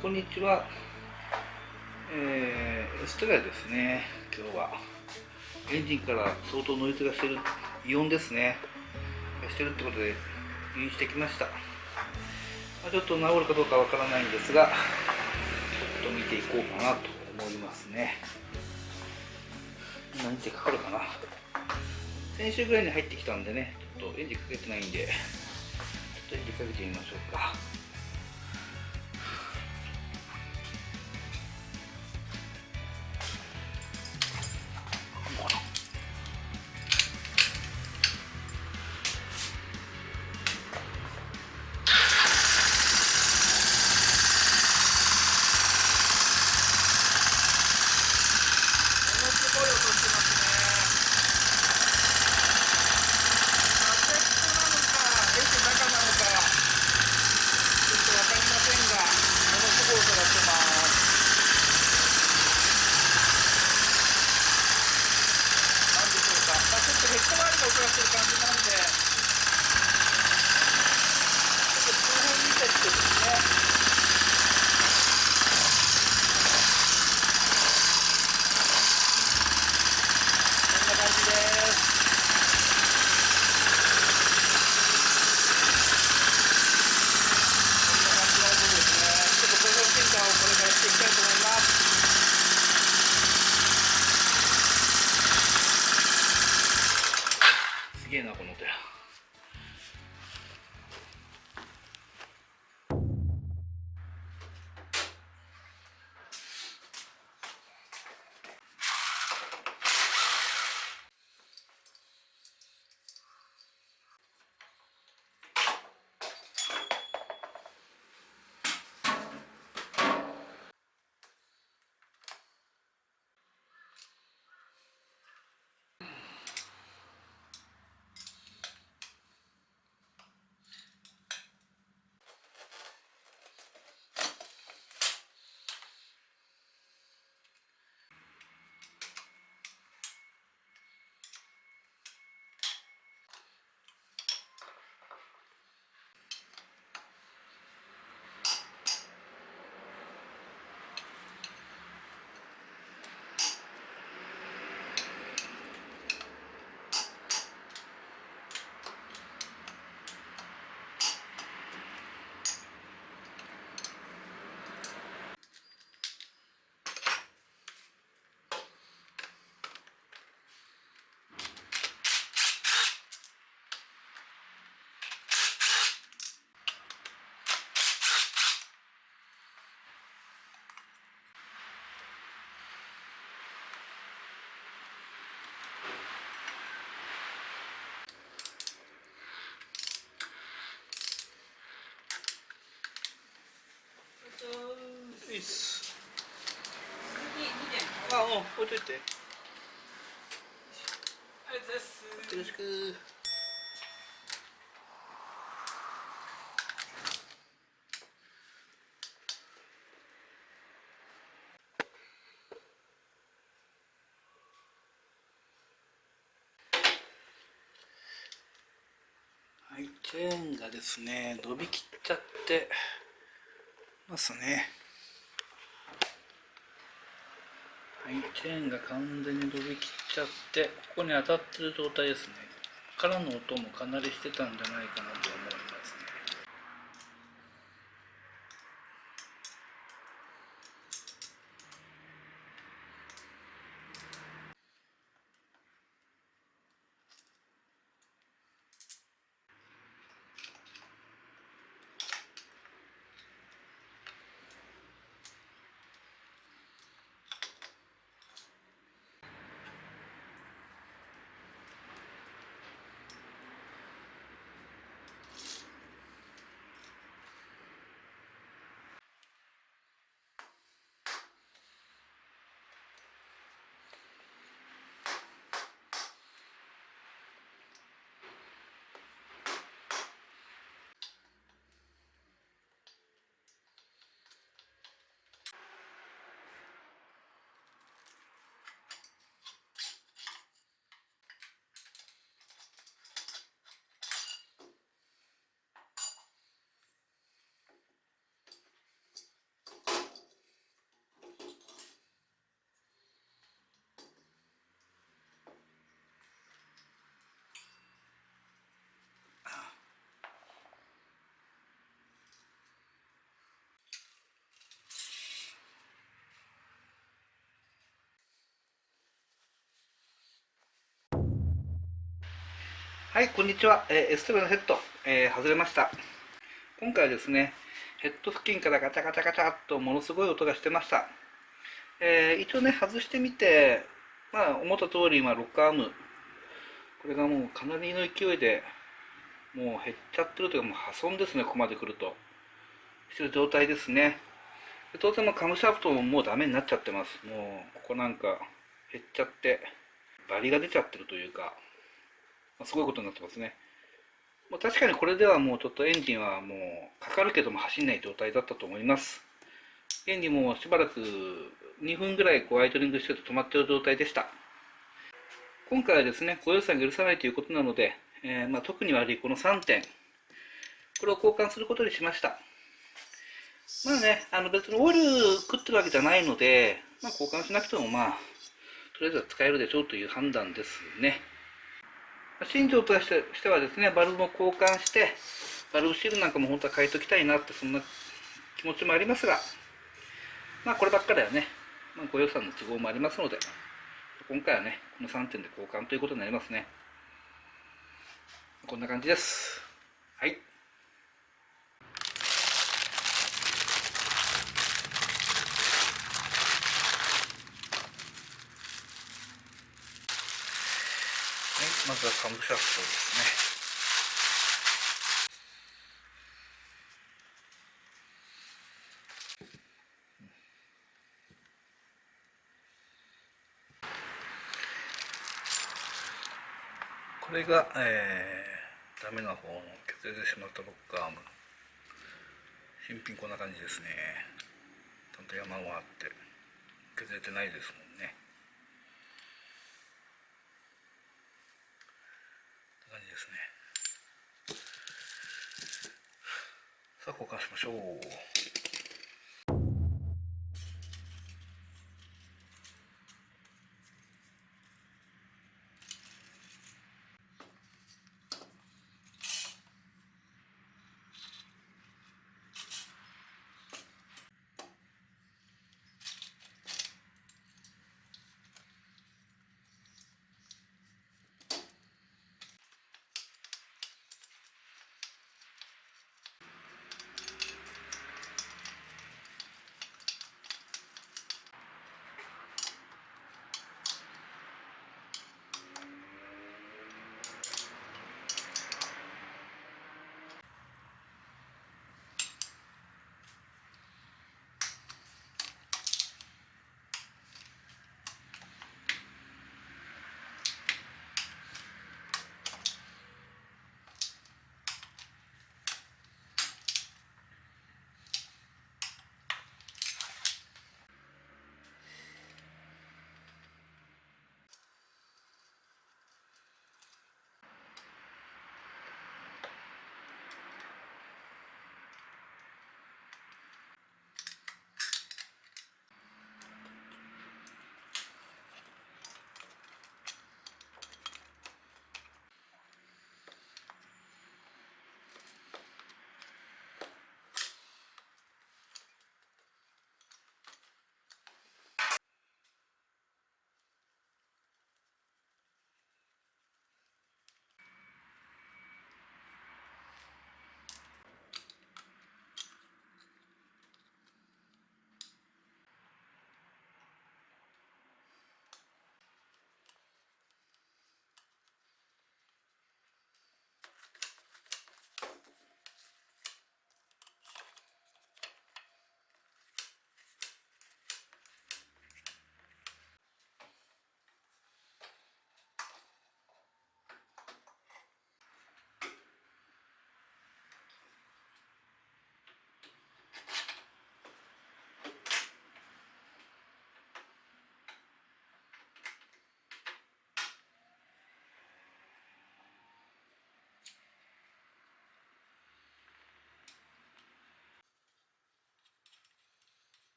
こんにちは。ステラですね。今日はエンジンから相当ノイズがしてる、異音ですね。してるってことで入院してきました。ちょっと治るかどうかわからないんですが、ちょっと見ていこうかなと思いますね。何日かかるかな。先週ぐらいに入ってきたんでね、ちょっとエンジンかけてないんで、ちょっとエンジンかけてみましょうか。すげえなこの音や。いいっす。置いといて。よろしく。はい、チェーンがですね、伸びきっちゃってますね。はい、チェーンが完全に伸びきっちゃって、ここに当たってる状態ですね。からの音もかなりしてたんじゃないかなと思いますね。はい、こんにちは。S7 のヘッド、外れました。今回はですね、ヘッド付近からガチャガチャガチャっとものすごい音がしてました。一応ね、外してみて、まあ、思った通り、ロックアーム、これがもうかなりの勢いで、もう減っちゃってるというか、もう破損ですね、ここまで来ると。してる状態ですね。当然、カムシャフトももうダメになっちゃってます。もう、ここなんか減っちゃって、バリが出ちゃってるというか、すごいことになってますね。確かにこれではもうちょっとエンジンはもうかかるけども走んない状態だったと思います。現にもうしばらく2分ぐらいアイドリングして止まっている状態でした。今回はですね、ご予算が許さないということなので、特に悪いこの3点、これを交換することにしました。別にオイル食ってるわけじゃないので、交換しなくてもとりあえずは使えるでしょうという判断ですね。新庄としてはですね、バルブも交換して、バルブシールなんかも本当は変えときたいなって、そんな気持ちもありますが、こればっかりはね、ご予算の都合もありますので、今回はね、この3点で交換ということになりますね。こんな感じです。はい。まずはカムシャフトですね。これが、ダメな方の削れてしまったロックアーム。新品こんな感じですね。ちゃんと山もあって削れてないですもんね。こんな感じですね。さあ交換しましょう。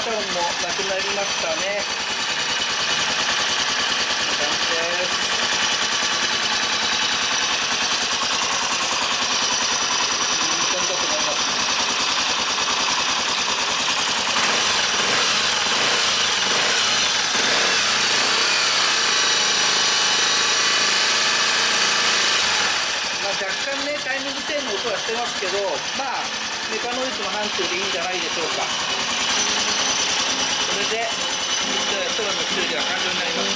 射音もなくなりましたね。こんな感じです。いい感じだと思いますね。若干ね、タイミングチェーンの音はしてますけど、メカノイズの範疇でいいんじゃないでしょうか。これで、一度の修理は完了になります。